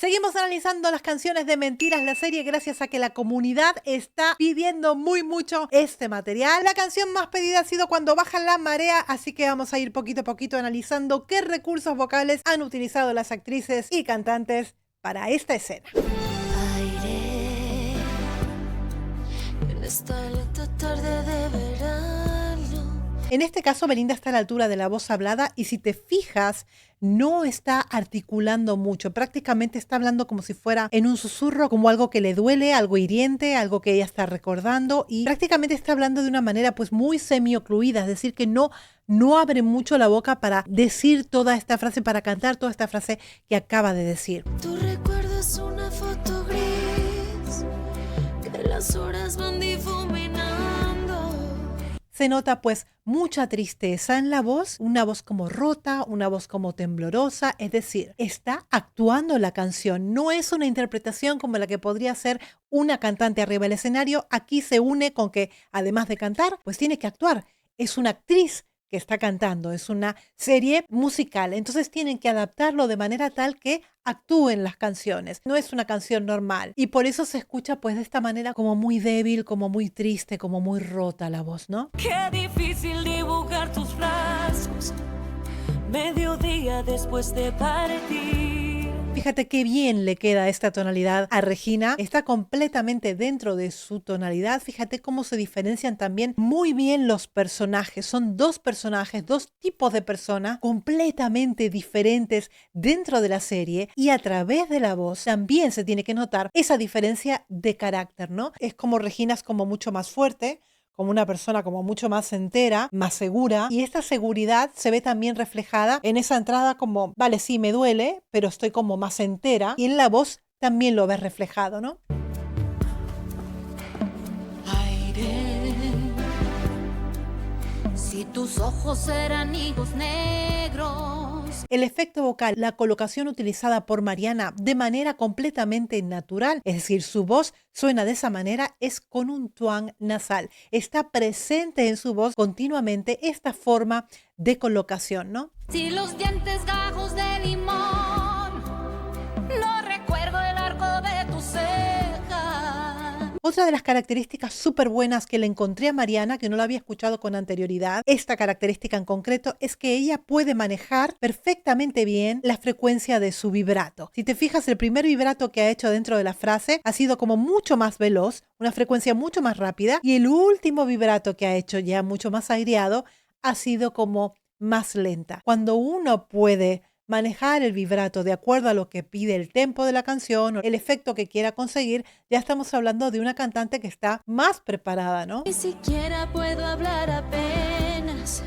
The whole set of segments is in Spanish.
Seguimos analizando las canciones de Mentiras, la serie, gracias a que la comunidad está pidiendo mucho este material. La canción más pedida ha sido Cuando baja la marea, así que vamos a ir poquito a poquito analizando qué recursos vocales han utilizado las actrices y cantantes para esta escena. Aire en esta lenta tarde de verano. En este caso, Belinda está a la altura de la voz hablada y si te fijas, no está articulando mucho. Prácticamente está hablando como si fuera en un susurro, como algo que le duele, algo hiriente, algo que ella está recordando y prácticamente está hablando de una manera pues muy semi-ocluida, es decir, que no abre mucho la boca para decir toda esta frase, para cantar toda esta frase que acaba de decir. Tu recuerdo es una foto gris que las horas van difuminando. Se nota pues mucha tristeza en la voz, una voz como rota, una voz como temblorosa, es decir, está actuando la canción, no es una interpretación como la que podría hacer una cantante arriba del escenario. Aquí se une con que además de cantar, pues tiene que actuar, es una actriz que está cantando, es una serie musical, entonces tienen que adaptarlo de manera tal que actúen las canciones, no es una canción normal y por eso se escucha pues de esta manera como muy débil, como muy triste, como muy rota la voz, ¿no? Qué difícil dibujar tus frascos mediodía después de partir. Fíjate qué bien le queda esta tonalidad a Regina. Está completamente dentro de su tonalidad. Fíjate cómo se diferencian también muy bien los personajes. Son dos personajes, dos tipos de personas completamente diferentes dentro de la serie y a través de la voz también se tiene que notar esa diferencia de carácter, ¿no? Es como Regina es como mucho más fuerte, como una persona como mucho más entera, más segura. Y esta seguridad se ve también reflejada en esa entrada como, vale, sí, me duele, pero estoy como más entera. Y en la voz también lo ves reflejado, ¿no? Aire, si tus ojos eran higos negros. El efecto vocal, la colocación utilizada por Mariana de manera completamente natural, es decir, su voz suena de esa manera, es con un twang nasal. Está presente en su voz continuamente esta forma de colocación, ¿no? Si los dientes gajos de limón, no recuerdo el arco de tu ceja. Otra de las características súper buenas que le encontré a Mariana, que no la había escuchado con anterioridad, esta característica en concreto, es que ella puede manejar perfectamente bien la frecuencia de su vibrato. Si te fijas, el primer vibrato que ha hecho dentro de la frase ha sido como mucho más veloz, una frecuencia mucho más rápida, y el último vibrato que ha hecho ya mucho más aireado ha sido como más lenta. Cuando uno puede manejar el vibrato de acuerdo a lo que pide el tempo de la canción o el efecto que quiera conseguir, ya estamos hablando de una cantante que está más preparada, ¿no? Ni siquiera puedo hablar apenas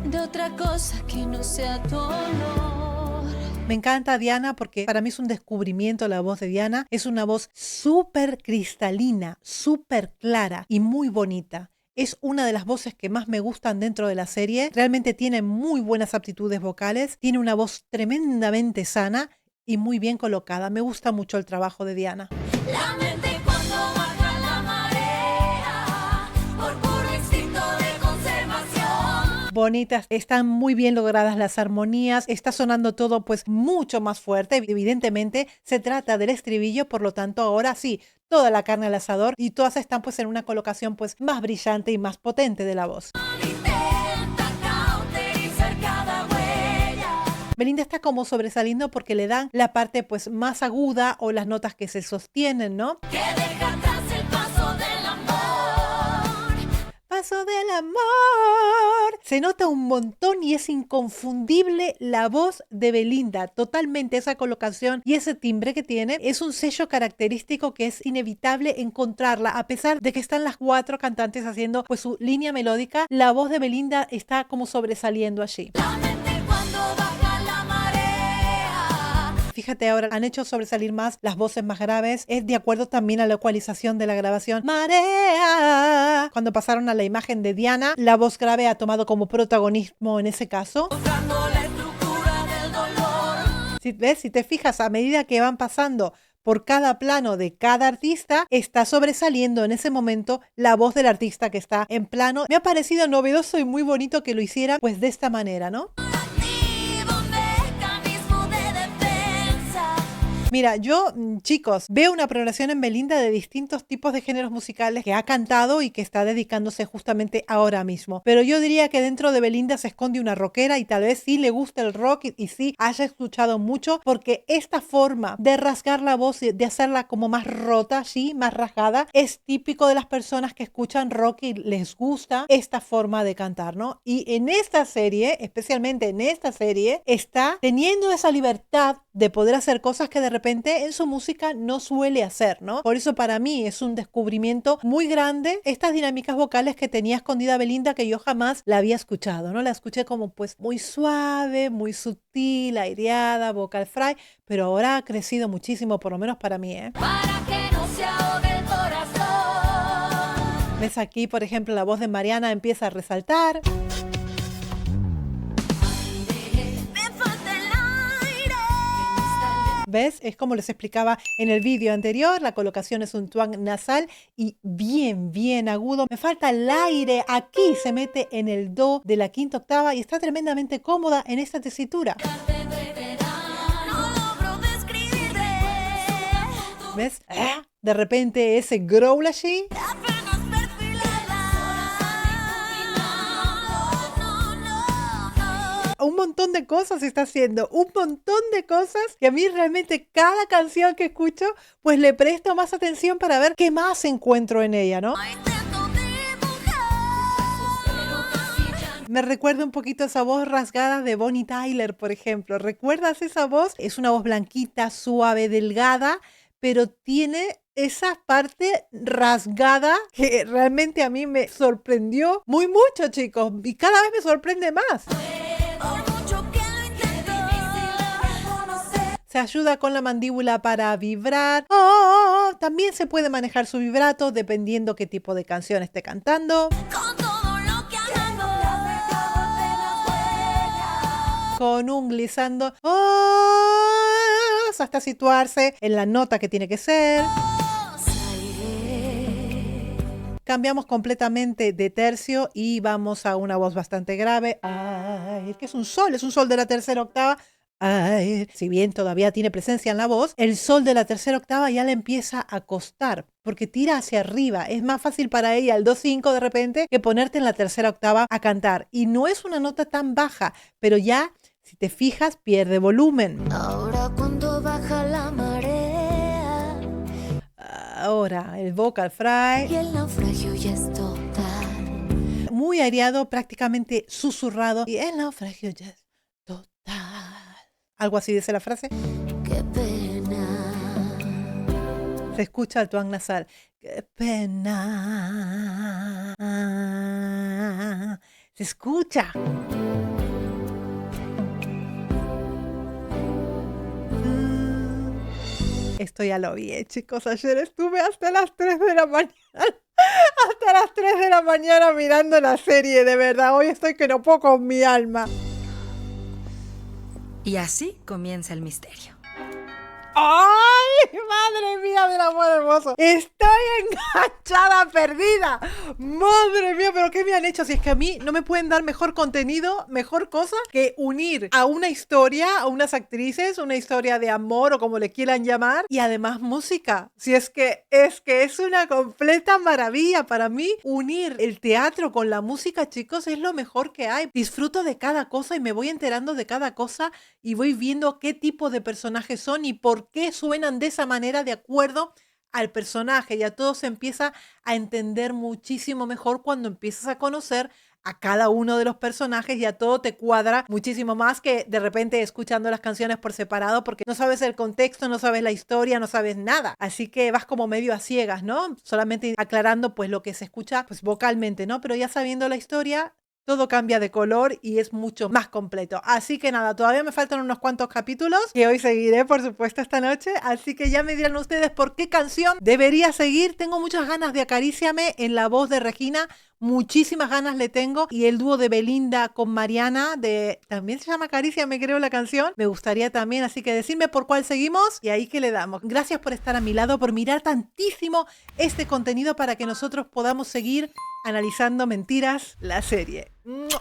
de otra cosa que no sea tu olor. Me encanta Diana porque para mí es un descubrimiento la voz de Diana. Es una voz súper cristalina, súper clara y muy bonita. Es una de las voces que más me gustan dentro de la serie. Realmente tiene muy buenas aptitudes vocales. Tiene una voz tremendamente sana y muy bien colocada. Me gusta mucho el trabajo de Diana. La mente cuando baja la marea, por puro instinto de conservación. Bonitas, están muy bien logradas las armonías. Está sonando todo pues mucho más fuerte. Evidentemente se trata del estribillo, por lo tanto ahora sí, toda la carne al asador y todas están pues en una colocación pues más brillante y más potente de la voz. Belinda está como sobresaliendo porque le dan la parte pues más aguda o las notas que se sostienen, ¿no? Que deja atrás el paso del amor. Paso del amor. Se nota un montón y es inconfundible la voz de Belinda. Totalmente esa colocación y ese timbre que tiene es un sello característico que es inevitable encontrarla. A pesar de que están las cuatro cantantes haciendo pues su línea melódica, la voz de Belinda está como sobresaliendo allí. Fíjate ahora, han hecho sobresalir más las voces más graves. Es de acuerdo también a la ecualización de la grabación. Marea. Cuando pasaron a la imagen de Diana, la voz grave ha tomado como protagonismo en ese caso. Si te fijas, a medida que van pasando por cada plano de cada artista, está sobresaliendo en ese momento la voz del artista que está en plano. Me ha parecido novedoso y muy bonito que lo hicieran pues de esta manera, ¿no? Mira, yo, chicos, veo una programación en Belinda de distintos tipos de géneros musicales que ha cantado y que está dedicándose justamente ahora mismo. Pero yo diría que dentro de Belinda se esconde una rockera y tal vez sí le gusta el rock y sí haya escuchado mucho, porque esta forma de rasgar la voz y de hacerla como más rota, sí, más rasgada, es típico de las personas que escuchan rock y les gusta esta forma de cantar, ¿no? Y en esta serie, especialmente en esta serie, está teniendo esa libertad de poder hacer cosas que de repente en su música no suele hacer, ¿no? Por eso para mí es un descubrimiento muy grande estas dinámicas vocales que tenía escondida Belinda, que yo jamás la había escuchado, ¿no? La escuché como pues muy suave, muy sutil, aireada, vocal fry, pero ahora ha crecido muchísimo, por lo menos para mí, ¿eh? Para que no se ahogue el corazón. ¿Ves aquí, por ejemplo, la voz de Mariana empieza a resaltar? Me falta el aire. ¿Ves? Es como les explicaba en el vídeo anterior, la colocación es un twang nasal y bien, bien agudo. Me falta el aire, aquí se mete en el do de la quinta octava y está tremendamente cómoda en esta tesitura. No logro describirte. ¿Ves? De repente ese growl allí. Apenas perfilada. No. Un montón de cosas está haciendo, un montón de cosas, y a mí realmente cada canción que escucho pues le presto más atención para ver qué más encuentro en ella, ¿no? Intento dibujar. Me recuerda un poquito esa voz rasgada de Bonnie Tyler, por ejemplo. ¿Recuerdas esa voz? Es una voz blanquita, suave, delgada, pero tiene esa parte rasgada que realmente a mí me sorprendió muy mucho, chicos, y cada vez me sorprende más. Por mucho que lo intento. Se ayuda con la mandíbula para vibrar. También se puede manejar su vibrato dependiendo qué tipo de canción esté cantando. Con todo lo que hago. Con un glissando hasta situarse en la nota que tiene que ser. Cambiamos completamente de tercio y vamos a una voz bastante grave. Ay, que es un sol de la tercera octava. Ay, si bien todavía tiene presencia en la voz, el sol de la tercera octava ya le empieza a costar, porque tira hacia arriba. Es más fácil para ella el do-5 de repente que ponerte en la tercera octava a cantar. Y no es una nota tan baja, pero ya, si te fijas, pierde volumen. Ahora cuando baja la marea Ahora, el vocal fry. y el naufragio ya es total. Muy aireado, prácticamente susurrado. Y el naufragio ya es total. Algo así dice la frase. Qué pena. Se escucha el twang nasal. ¡Qué pena! Se escucha. Esto ya lo vi, chicos. Ayer estuve hasta las 3 de la mañana. Hasta las 3 de la mañana mirando la serie, de verdad. Hoy estoy que no puedo con mi alma. Y así comienza el misterio. ¡Ay, madre mía del amor hermoso! Estoy enganchada, perdida. Madre mía, pero ¿qué me han hecho? Si es que a mí no me pueden dar mejor contenido, mejor cosa que unir a una historia, a unas actrices, una historia de amor o como le quieran llamar, y además música. Si es que es una completa maravilla para mí. Unir el teatro con la música, chicos, es lo mejor que hay. Disfruto de cada cosa y me voy enterando de cada cosa y voy viendo qué tipo de personajes son y por qué suenan de esa manera de acuerdo al personaje. Ya todo se empieza a entender muchísimo mejor cuando empiezas a conocer a cada uno de los personajes. Ya todo te cuadra muchísimo más que de repente escuchando las canciones por separado, porque no sabes el contexto, no sabes la historia, no sabes nada. Así que vas como medio a ciegas, ¿no? Solamente aclarando pues lo que se escucha pues vocalmente, ¿no? Pero ya sabiendo la historia, todo cambia de color y es mucho más completo. Así que nada, todavía me faltan unos cuantos capítulos que hoy seguiré, por supuesto, esta noche. Así que ya me dirán ustedes por qué canción debería seguir. Tengo muchas ganas de Acaríciame en la voz de Regina. Muchísimas ganas le tengo. Y el dúo de Belinda con Mariana, también se llama Acaríciame, creo, la canción. Me gustaría también, así que decidme por cuál seguimos y ahí que le damos. Gracias por estar a mi lado, por mirar tantísimo este contenido para que nosotros podamos seguir analizando Mentiras, la serie. ¡Mua!